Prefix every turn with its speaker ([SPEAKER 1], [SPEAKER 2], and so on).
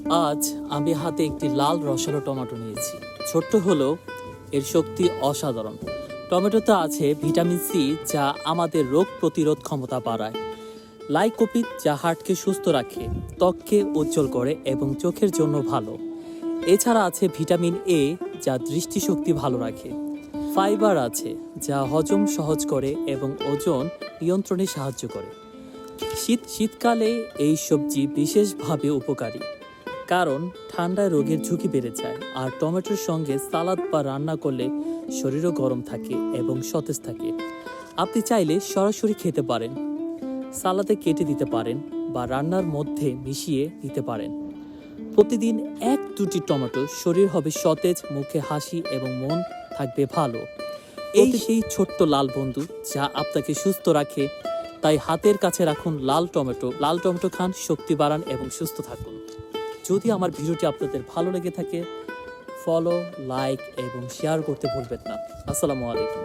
[SPEAKER 1] আজ আমি হাতে একটি লাল রসালো টমেটো নিয়েছি। ছোট্ট হলেও এর শক্তি অসাধারণ। টমেটোতে আছে ভিটামিন সি, যা আমাদের রোগ প্রতিরোধ ক্ষমতা বাড়ায়। লাইকোপিন, যা হার্টকে সুস্থ রাখে, ত্বককে উজ্জ্বল করে এবং চোখের জন্য ভালো। এছাড়া আছে ভিটামিন এ, যা দৃষ্টিশক্তি ভালো রাখে। ফাইবার আছে, যা হজম সহজ করে এবং ওজন নিয়ন্ত্রণে সাহায্য করে। শীতকালে এই সবজি বিশেষভাবে উপকারী, কারণ ঠান্ডায় রোগের ঝুঁকি বেড়ে যায়। আর টমেটোর সঙ্গে সালাদ বা রান্না করলে শরীরও গরম থাকে এবং সতেজ থাকে। আপনি চাইলে সরাসরি খেতে পারেন, সালাদে কেটে দিতে পারেন বা রান্নার মধ্যে মিশিয়ে দিতে পারেন। প্রতিদিন 1-2টি টমেটো, শরীর হবে সতেজ, মুখে হাসি এবং মন থাকবে ভালো। এই সেই ছোট্ট লাল বন্ধু যা আপনাকে সুস্থ রাখে। তাই হাতের কাছে রাখুন লাল টমেটো। লাল টমেটো খান, শক্তি বাড়ান এবং সুস্থ থাকুন। যদি আমার ভিডিওটি আপনাদের ভালো লেগে থাকে, ফলো, লাইক এবং শেয়ার করতে ভুলবেন না। আসসালামু আলাইকুম।